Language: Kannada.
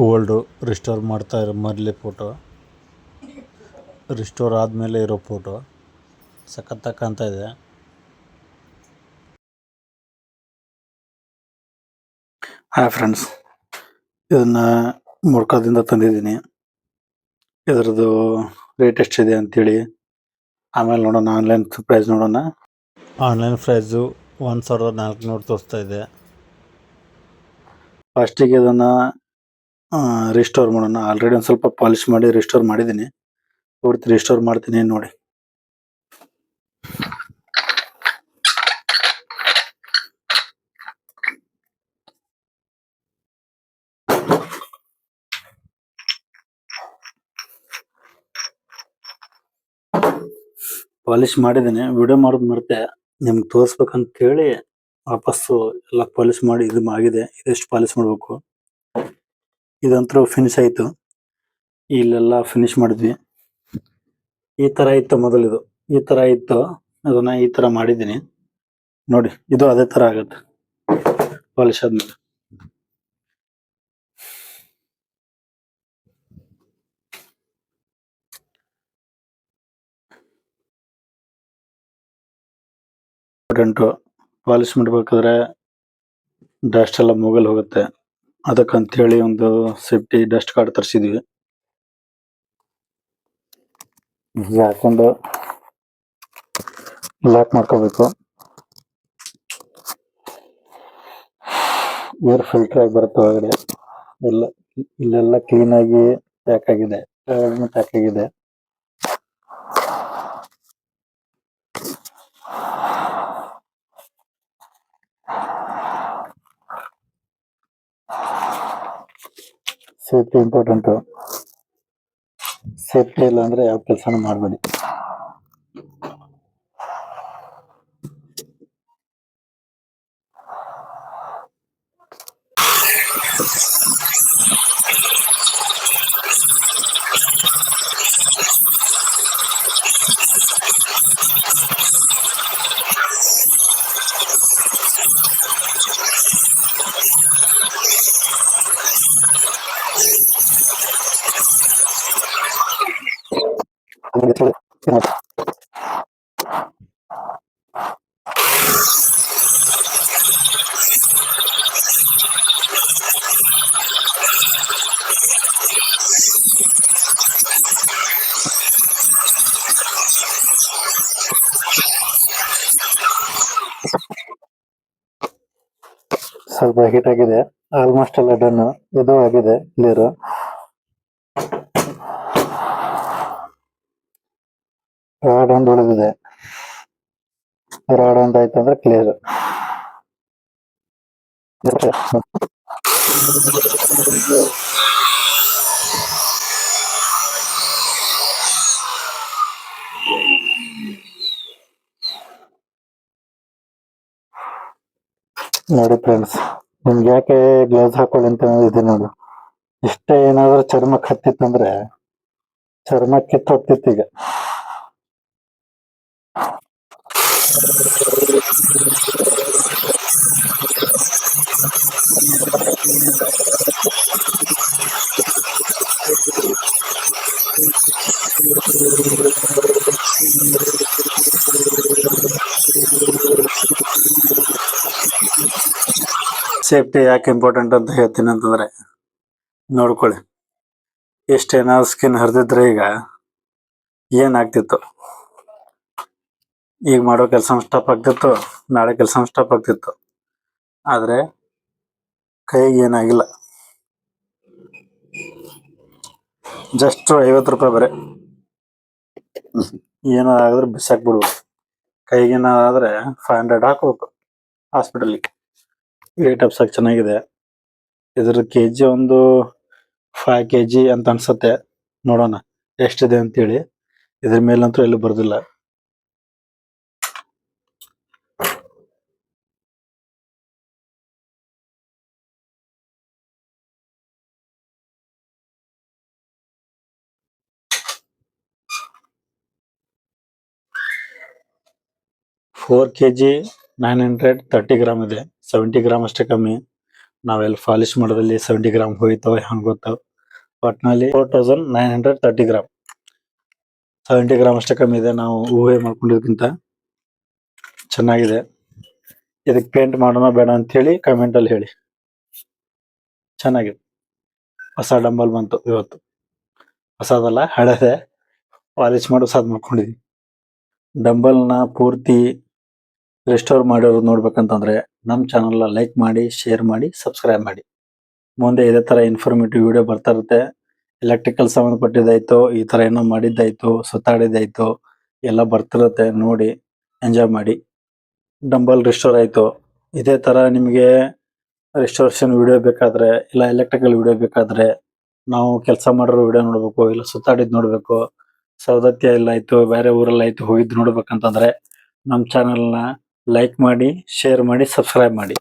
ಓಲ್ಡು ರಿಸ್ಟೋರ್ ಮಾಡ್ತಾ ಇರೋ ಮೊದಲೇ ಫೋಟೋ, ರಿಸ್ಟೋರ್ ಆದಮೇಲೆ ಇರೋ ಫೋಟೋ ಸಖತ್ತಾಗಿ ಕಾಣ್ತಾ ಇದೆ. ಹಾಯ್ ಫ್ರೆಂಡ್ಸ್, ಇದನ್ನು ಮೊರ್ಕಾದಿಂದ ತಂದಿದ್ದೀನಿ. ಇದರದ್ದು ರೇಟ್ ಎಷ್ಟಿದೆ ಅಂತೇಳಿ ಆಮೇಲೆ ನೋಡೋಣ. ಆನ್ಲೈನ್ ಪ್ರೈಸ್ ನೋಡೋಣ. ಆನ್ಲೈನ್ ಪ್ರೈಸು 1400 ತೋರಿಸ್ತಾ ಇದೆ. ಫಸ್ಟಿಗೆ ಇದನ್ನು ರಿಸ್ಟೋರ್ ಮಾಡೋಣ. ಆಲ್ರೆಡಿ ಒಂದು ಸ್ವಲ್ಪ ಪಾಲಿಶ್ ಮಾಡಿ ರಿಸ್ಟೋರ್ ಮಾಡಿದ್ದೀನಿ. ಪೂರ್ತಿ ರಿಸ್ಟೋರ್ ಮಾಡ್ತೀನಿ ನೋಡಿ. ಪಾಲಿಶ್ ಮಾಡಿದ್ದೀನಿ. ವಿಡಿಯೋ ಮಾಡೋದು ಮರೆತೆ ನಿಮ್ಗೆ ತೋರಿಸ್ಬೇಕಂತ ಹೇಳಿ ವಾಪಸ್ಸು ಎಲ್ಲ ಪಾಲಿಶ್ ಮಾಡಿ ಇದು ಆಗಿದೆ. ಇದೆಷ್ಟು ಪಾಲಿಶ್ ಮಾಡಬೇಕು. ಇದಂತೂ ಫಿನಿಶ್ ಆಯಿತು. ಇಲ್ಲೆಲ್ಲ ಫಿನಿಶ್ ಮಾಡಿದ್ವಿ. ಈ ಥರ ಇತ್ತು ಮೊದಲಿದು, ಈ ಥರ ಇತ್ತು. ಅದನ್ನ ಈ ಥರ ಮಾಡಿದ್ದೀನಿ ನೋಡಿ. ಇದು ಅದೇ ಥರ ಆಗುತ್ತೆ ಪಾಲಿಶ್ ಆದ್ಮೇಲೆ. ಪಾಲಿಶ್ ಮಾಡಬೇಕಾದ್ರೆ ಡಸ್ಟ್ ಎಲ್ಲ ಮೊಗಲ್ ಹೋಗುತ್ತೆ. ಅದಕ್ಕಂತೇಳಿ ಒಂದು ಸೇಫ್ಟಿ ಡಸ್ಟ್ ಕಾರ್ಡ್ ತರಿಸಿದ್ವಿ. ಹಾಕೊಂಡು ಲಾಕ್ ಮಾಡ್ಕೋಬೇಕು. ಏರ್ ಫಿಲ್ಟರ್ ಆಗಿ ಬರುತ್ತೆ ಒಳಗಡೆ. ಎಲ್ಲ ಇಲ್ಲೆಲ್ಲ ಕ್ಲೀನ್ ಆಗಿ ಪ್ಯಾಕ್ ಆಗಿದೆ, ಪ್ಯಾಕ್ ಆಗಿದೆ. Safety important. ಸೇಫ್ಟಿ ಇಲ್ಲ ಅಂದ್ರೆ ಯಾವ ಕೆಲಸನೂ ಮಾಡಬೇಡಿ. ಸ್ವಲ್ಪ ಹೀಟ್ ಆಗಿದೆ. ಆಲ್ಮೋಸ್ಟ್ ಎಲ್ಲ ಡನ್. ಇದು ಆಗಿದೆ ಕ್ಲಿಯರ್. ರಾಡ್ ಒಂದು ಉಳಿದಿದೆ. ರಾಡ್ ಒಂದು ಆಯ್ತು ಅಂದ್ರೆ ಕ್ಲಿಯರ್. ನೋಡಿ ಫ್ರೆಂಡ್ಸ್, ನಿಮ್ಗೆ ಯಾಕೆ ಗ್ಲೌಸ್ ಹಾಕೊಳ್ಳಿ ಅಂತ ಇದೆ ನೋಡಿ. ಇಷ್ಟೇ ಏನಾದ್ರೂ ಚರ್ಮಕ್ಕೆ ಹತ್ತಿತ್ತಂದ್ರೆ ಚರ್ಮ ಕಿತ್ತೋಗ್ತಿತ್ತು ಈಗ. ಸೇಫ್ಟಿ ಯಾಕೆ ಇಂಪಾರ್ಟೆಂಟ್ ಅಂತ ಹೇಳ್ತೀನಿ ಅಂತಂದ್ರೆ, ನೋಡ್ಕೊಳ್ಳಿ. ಎಷ್ಟೇನಾದ್ರು ಸ್ಕಿನ್ ಹರಿದಿದ್ರೆ ಈಗ ಏನಾಗ್ತಿತ್ತು. ಈಗ ಮಾಡೋ ಕೆಲಸ ಸ್ಟಾಪ್ ಆಗ್ತಿತ್ತು, ನಾಳೆ ಕೆಲಸ ಸ್ಟಾಪ್ ಆಗ್ತಿತ್ತು. ಆದ್ರೆ ಕೈಗೆ ಏನಾಗಿಲ್ಲ. ಜಸ್ಟ್ 50 ರೂಪಾಯಿ ಬರೀ. ಏನಾದ್ರೆ ಬಿಸಾಕ್ಬಿಡ್ಬೋದು. ಕೈಗೇನಾದ್ರೆ 500 ಹಾಕ್ಬೇಕು ಹಾಸ್ಪಿಟಲ್ಗೆ. ವೇಟ್ ಅಪ್ಸಕ್ ಚೆನ್ನಾಗಿದೆ. ಇದ್ರ ಕೆಜಿ ಒಂದು 5 kg ಅಂತ ಅನ್ಸುತ್ತೆ. ನೋಡೋಣ ಎಷ್ಟಿದೆ ಅಂತೇಳಿ. ಇದ್ರ ಮೇಲಂತೂ ಎಲ್ಲೂ ಬರ್ದಿಲ್ಲ. (4 kg 930 ಗ್ರಾಮ್ ಇದೆ. 70 ಗ್ರಾಮ್ ಅಷ್ಟೇ ಕಮ್ಮಿ. ನಾವೆಲ್ಲ ಪಾಲಿಶ್ ಮಾಡೋದ್ರಲ್ಲಿ 70 ಗ್ರಾಮ್ ಹೋಯ್ತೋ ಹಂಗ ಗೊತ್ತಾವ. ಒಟ್ನಲ್ಲಿ 4930 ಗ್ರಾಮ್, 70 ಗ್ರಾಮ್ ಅಷ್ಟೇ ಕಮ್ಮಿ ಇದೆ. ನಾವು ಊಹೆ ಮಾಡ್ಕೊಂಡಿದ್ಕಿಂತ ಚೆನ್ನಾಗಿದೆ. ಇದಕ್ಕೆ ಪೇಂಟ್ ಮಾಡೋಣ ಬೇಡ ಅಂತ ಹೇಳಿ ಕಮೆಂಟ್ ಅಲ್ಲಿ ಹೇಳಿ. ಚೆನ್ನಾಗಿದೆ. ಹೊಸ ಡಂಬಲ್ ಬಂತು ಇವತ್ತು. ಹೊಸದಲ್ಲ, ಹಳೇದೆ. ಪಾಲಿಶ್ ಮಾಡಿ ಹೊಸದ್ ಮಾಡ್ಕೊಂಡಿದ್ವಿ. ಡಂಬಲ್ ನ ಪೂರ್ತಿ ರೆಸ್ಟೋರ್ ಮಾಡಿರೋದು ನೋಡ್ಬೇಕಂತಂದ್ರೆ ನಮ್ಮ ಚಾನಲ್ ಲೈಕ್ ಮಾಡಿ, ಶೇರ್ ಮಾಡಿ, ಸಬ್ಸ್ಕ್ರೈಬ್ ಮಾಡಿ. ಮುಂದೆ ಇದೇ ತರ ಇನ್ಫಾರ್ಮೇಟಿವ್ ವಿಡಿಯೋ ಬರ್ತಾ ಇರುತ್ತೆ. ಎಲೆಕ್ಟ್ರಿಕಲ್ ಸಂಬಂಧಪಟ್ಟಿದ್ದಾಯ್ತು, ಈ ತರ ಏನೋ ಮಾಡಿದ್ದಾಯ್ತು, ಸುತ್ತಾಡಿದ್ದಾಯ್ತು, ಎಲ್ಲ ಬರ್ತಿರುತ್ತೆ. ನೋಡಿ ಎಂಜಾಯ್ ಮಾಡಿ. ಡಂಬಲ್ ರಿಸ್ಟೋರ್ ಆಯ್ತು. ಇದೇ ತರ ನಿಮಗೆ ರಿಸ್ಟೋರೇಷನ್ ವಿಡಿಯೋ ಬೇಕಾದ್ರೆ, ಇಲ್ಲ ಎಲೆಕ್ಟ್ರಿಕಲ್ ವಿಡಿಯೋ ಬೇಕಾದ್ರೆ, ನಾವು ಕೆಲಸ ಮಾಡಿರೋ ವಿಡಿಯೋ ನೋಡ್ಬೇಕು, ಇಲ್ಲ ಸುತ್ತಾಡಿದ್ ನೋಡ್ಬೇಕು, ಸೌದತ್ತಿ ಎಲ್ಲ ಆಯ್ತು, ಬೇರೆ ಊರಲ್ಲಿ ಆಯ್ತು ಹೋಗಿದ್ ನೋಡ್ಬೇಕಂತಂದ್ರೆ ನಮ್ಮ ಚಾನಲ್ನ ಲೈಕ್ ಮಾಡಿ, ಶೇರ್ ಮಾಡಿ, ಸಬ್ಸ್ಕ್ರೈಬ್ ಮಾಡಿ.